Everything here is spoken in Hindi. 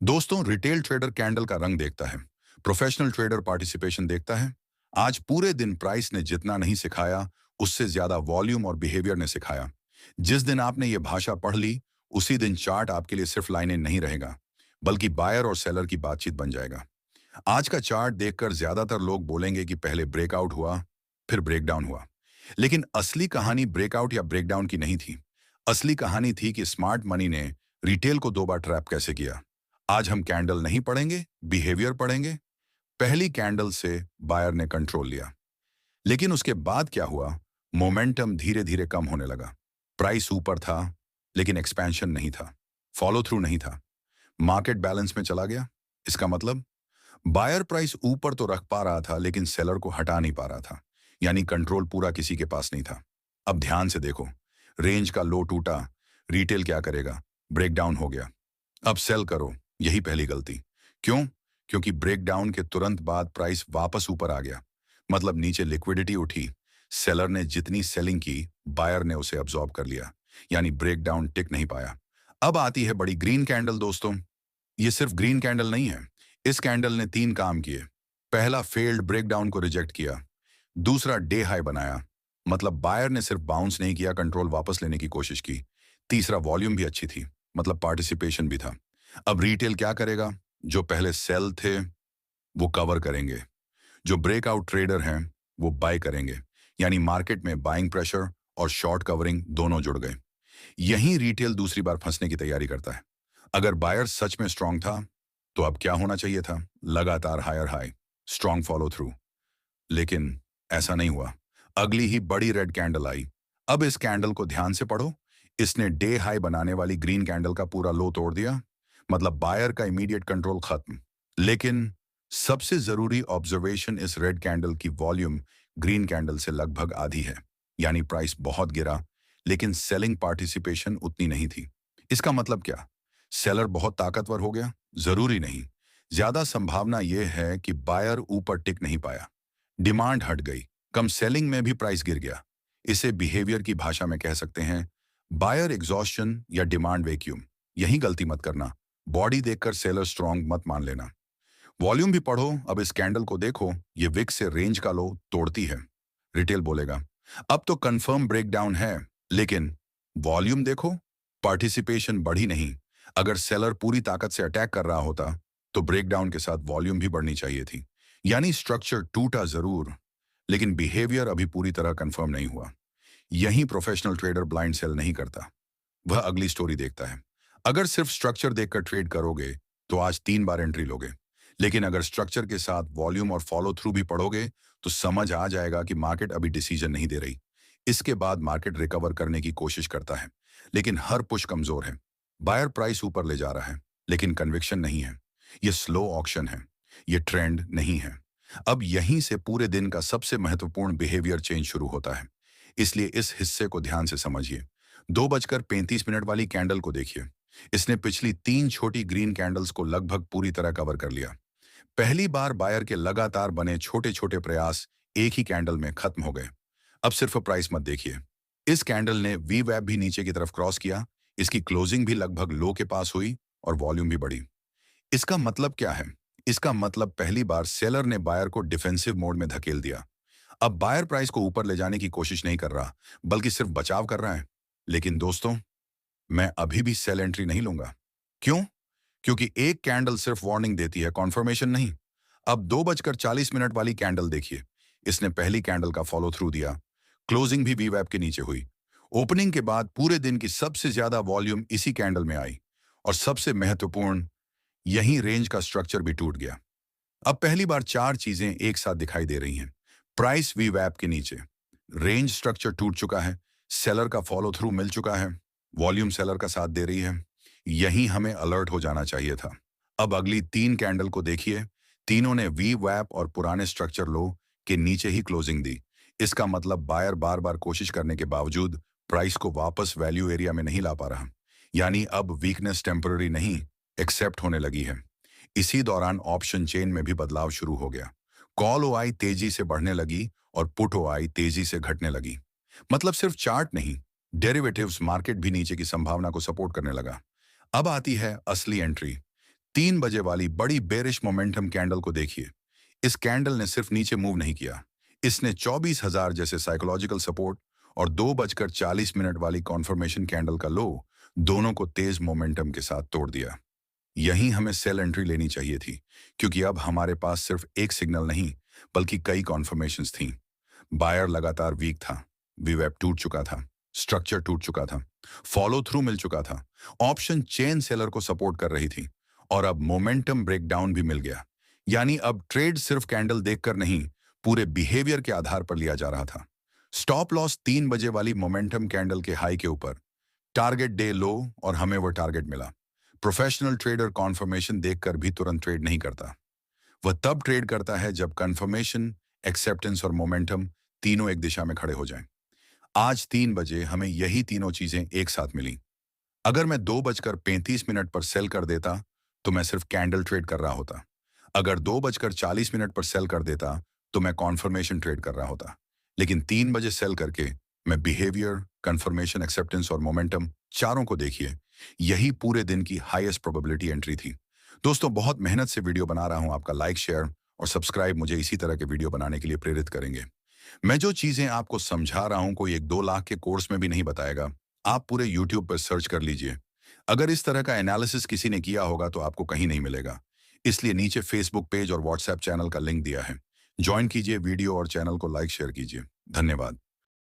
दोस्तों, रिटेल ट्रेडर कैंडल का रंग देखता है। प्रोफेशनल ट्रेडर पार्टिसिपेशन देखता है। आज पूरे दिन प्राइस ने जितना नहीं सिखाया, उससे ज्यादा वॉल्यूम और बिहेवियर ने सिखाया। जिस दिन आपने ये भाषा पढ़ ली, उसी दिन चार्ट आपके लिए सिर्फ लाइनें नहीं रहेगा, बल्कि बायर और सेलर की बातचीत बन जाएगा। आज का चार्ट देखकर ज्यादातर लोग बोलेंगे कि पहले ब्रेकआउट हुआ, फिर ब्रेकडाउन हुआ। लेकिन असली कहानी ब्रेकआउट या ब्रेकडाउन की नहीं थी। असली कहानी थी कि स्मार्ट मनी ने रिटेल को 2 बार ट्रैप कैसे किया। आज हम कैंडल नहीं पढ़ेंगे, बिहेवियर पढ़ेंगे। पहली कैंडल से बायर ने कंट्रोल लिया, लेकिन उसके बाद क्या हुआ? मोमेंटम धीरे धीरे कम होने लगा। प्राइस ऊपर था, लेकिन एक्सपेंशन नहीं था, फॉलो थ्रू नहीं था। मार्केट बैलेंस में चला गया। इसका मतलब बायर प्राइस ऊपर तो रख पा रहा था, लेकिन सेलर को हटा नहीं पा रहा था। यानी कंट्रोल पूरा किसी के पास नहीं था। अब ध्यान से देखो, रेंज का लो टूटा। रिटेल क्या करेगा? ब्रेकडाउन हो गया। अब सेल करो। यही पहली गलती। क्यों? क्योंकि ब्रेकडाउन के तुरंत बाद प्राइस वापस ऊपर आ गया। मतलब नीचे लिक्विडिटी उठी। सेलर ने जितनी सेलिंग की, बायर ने उसे अब्सॉर्ब कर लिया। यानी ब्रेकडाउन टिक नहीं पाया। अब आती है बड़ी ग्रीन कैंडल। दोस्तों, ये सिर्फ ग्रीन कैंडल नहीं है। इस कैंडल ने 3 काम किए। पहला, फेल्ड ब्रेकडाउन को रिजेक्ट किया। दूसरा, डे हाई बनाया। मतलब बायर ने सिर्फ बाउंस नहीं किया, कंट्रोल वापस लेने की कोशिश की। तीसरा, वॉल्यूम भी अच्छी थी, मतलब पार्टिसिपेशन भी था। अब रिटेल क्या करेगा? जो पहले सेल थे, वो कवर करेंगे। जो ब्रेकआउट ट्रेडर हैं, वो बाय करेंगे। यानी मार्केट में बाइंग प्रेशर और शॉर्ट कवरिंग दोनों जुड़ गए। यहीं रिटेल दूसरी बार फंसने की तैयारी करता है। अगर बायर सच में स्ट्रांग था, तो अब क्या होना चाहिए था? लगातार higher high, strong follow through. लेकिन ऐसा नहीं हुआ। अगली ही बड़ी रेड कैंडल आई। अब इस कैंडल को ध्यान से पढ़ो। इसने डे हाई बनाने वाली ग्रीन कैंडल का पूरा लो तोड़ दिया। मतलब बायर का इमीडिएट कंट्रोल खत्म। लेकिन सबसे जरूरी ऑब्जर्वेशन, इस रेड कैंडल की वॉल्यूम ग्रीन कैंडल से लगभग आधी है। यानी प्राइस बहुत गिरा, लेकिन सेलिंग पार्टिसिपेशन उतनी नहीं थी। इसका मतलब क्या? सेलर बहुत ताकतवर हो गया? जरूरी नहीं। ज्यादा संभावना यह है कि बायर ऊपर टिक नहीं पाया। डिमांड हट गई। कम सेलिंग में भी प्राइस गिर गया। इसे बिहेवियर की भाषा में कह सकते हैं बायर एग्जॉस्शन या डिमांड वैक्यूम। यही गलती मत करना। बॉडी देखकर सेलर स्ट्रांग मत मान लेना। वॉल्यूम भी पढ़ो। अब इस कैंडल को देखो, ये विक से रेंज का लो तोड़ती है। रिटेल बोलेगा अब तो कंफर्म ब्रेकडाउन है, लेकिन वॉल्यूम देखो, पार्टिसिपेशन बढ़ी नहीं। अगर सेलर पूरी ताकत से अटैक कर रहा होता, तो ब्रेकडाउन के साथ वॉल्यूम भी बढ़नी चाहिए थी। यानी स्ट्रक्चर टूटा जरूर, लेकिन बिहेवियर अभी पूरी तरह कंफर्म नहीं हुआ। यही प्रोफेशनल ट्रेडर ब्लाइंड सेल नहीं करता। वह अगली स्टोरी देखता है। अगर सिर्फ स्ट्रक्चर देखकर ट्रेड करोगे, तो आज 3 बार एंट्री लोगे। लेकिन अगर स्ट्रक्चर के साथ वॉल्यूम और फॉलो थ्रू भी पढ़ोगे, तो समझ आ जाएगा कि मार्केट अभी डिसीजन नहीं दे रही। इसके बाद मार्केट रिकवर करने की कोशिश करता है, लेकिन हर पुश कमजोर है। बायर प्राइस ऊपर ले जा रहा है, लेकिन कन्विक्शन नहीं है। यह स्लो ऑक्शन है, यह ट्रेंड नहीं है। अब यहीं से पूरे दिन का सबसे महत्वपूर्ण बिहेवियर चेंज शुरू होता है। इसलिए इस हिस्से को ध्यान से समझिए। 2:35 वाली कैंडल को देखिए। इसने पिछली 3 छोटी ग्रीन कैंडल्स को लगभग पूरी तरह कवर कर लिया। पहली बार बायर के लगातार बने छोटे छोटे प्रयास एक ही कैंडल में खत्म हो गए। अब सिर्फ प्राइस मत देखिए। इस कैंडल ने वी वेब भी नीचे की तरफ क्रॉस किया। इसकी क्लोजिंग भी लगभग लो के पास हुई और वॉल्यूम भी बढ़ी। इसका मतलब क्या है? इसका मतलब पहली बार सेलर ने बायर को डिफेंसिव मोड में धकेल दिया। अब बायर प्राइस को ऊपर ले जाने की कोशिश नहीं कर रहा, बल्कि सिर्फ बचाव कर रहा है। लेकिन दोस्तों, मैं अभी भी सेल एंट्री नहीं लूंगा। क्यों? क्योंकि एक कैंडल सिर्फ वार्निंग देती है, कॉन्फर्मेशन नहीं। अब 2:40 वाली कैंडल देखिए। इसने पहली कैंडल का फॉलो थ्रू दिया। क्लोजिंग भी वी वेब के नीचे हुई। ओपनिंग के बाद पूरे दिन की सबसे ज्यादा वॉल्यूम इसी कैंडल में आई। और सबसे महत्वपूर्ण, यही रेंज का स्ट्रक्चर भी टूट गया। अब पहली बार 4 चीजें एक साथ दिखाई दे रही हैं। प्राइस वी वेब के नीचे, रेंज स्ट्रक्चर टूट चुका है, सेलर का फॉलो थ्रू मिल चुका है, वॉल्यूम सेलर का साथ दे रही है। यही हमें अलर्ट हो जाना चाहिए था। अब अगली 3 कैंडल को देखिए। तीनों ने वी वैप और पुराने स्ट्रक्चर लो के नीचे ही क्लोजिंग दी। इसका मतलब बायर बार बार कोशिश करने के बावजूद प्राइस को वापस वैल्यू एरिया में नहीं ला पा रहा। यानी अब वीकनेस टेम्पररी नहीं, एक्सेप्ट होने लगी है। इसी दौरान ऑप्शन चेन में भी बदलाव शुरू हो गया। कॉल ओआई तेजी से बढ़ने लगी और पुट ओआई तेजी से घटने लगी। मतलब सिर्फ चार्ट नहीं, डेरिवेटिव्स मार्केट भी नीचे की संभावना को सपोर्ट करने लगा। अब आती है असली एंट्री। 3 बजे वाली बड़ी बेरिश मोमेंटम कैंडल को देखिए। इस कैंडल ने सिर्फ नीचे मूव नहीं किया, इसने 24,000 जैसे साइकोलॉजिकल सपोर्ट और 2:40 वाली कॉन्फर्मेशन कैंडल का लो दोनों को तेज मोमेंटम के साथ तोड़ दिया। यहीं हमें सेल एंट्री लेनी चाहिए थी, क्योंकि अब हमारे पास सिर्फ एक सिग्नल नहीं बल्कि कई कॉन्फर्मेशंस थीं। बायर लगातार वीक था, वीवेप टूट चुका था, स्ट्रक्चर टूट चुका था, फॉलो थ्रू मिल चुका था, ऑप्शन चेन सेलर को सपोर्ट कर रही थी और अब मोमेंटम ब्रेकडाउन भी मिल गया। यानी अब ट्रेड सिर्फ कैंडल देखकर नहीं, पूरे बिहेवियर के आधार पर लिया जा रहा था। स्टॉप लॉस 3 बजे वाली मोमेंटम कैंडल के हाई के ऊपर, टारगेट डे लो और हमें वो टारगेट मिला। प्रोफेशनल ट्रेडर कॉन्फर्मेशन देखकर भी तुरंत ट्रेड नहीं करता। वह तब ट्रेड करता है जब कन्फर्मेशन, एक्सेप्टेंस और मोमेंटम तीनों एक दिशा में खड़े हो जाएं। आज 3 बजे हमें यही तीनों चीजें एक साथ मिली। अगर मैं 2:35 पर सेल कर देता तो मैं सिर्फ कैंडल ट्रेड कर रहा होता। अगर 2:40 पर सेल कर देता तो मैं कॉन्फर्मेशन ट्रेड कर रहा होता। लेकिन 3 बजे सेल करके मैं बिहेवियर, कन्फर्मेशन, एक्सेप्टेंस और मोमेंटम चारों को देखिए, यही पूरे दिन की हाईएस्ट प्रोबेबिलिटी एंट्री थी। दोस्तों, बहुत मेहनत से वीडियो बना रहा हूं, आपका लाइक, शेयर और सब्सक्राइब मुझे इसी तरह के वीडियो बनाने के लिए प्रेरित करेंगे। मैं जो चीजें आपको समझा रहा हूं कोई 1-2 लाख के कोर्स में भी नहीं बताएगा। आप पूरे यूट्यूब पर सर्च कर लीजिए। अगर इस तरह का एनालिसिस किसी ने किया होगा तो आपको कहीं नहीं मिलेगा। इसलिए नीचे फेसबुक पेज और व्हाट्सएप चैनल का लिंक दिया है। ज्वाइन कीजिए वीडियो और चैनल को लाइक शेयर कीजिए। धन्यवाद।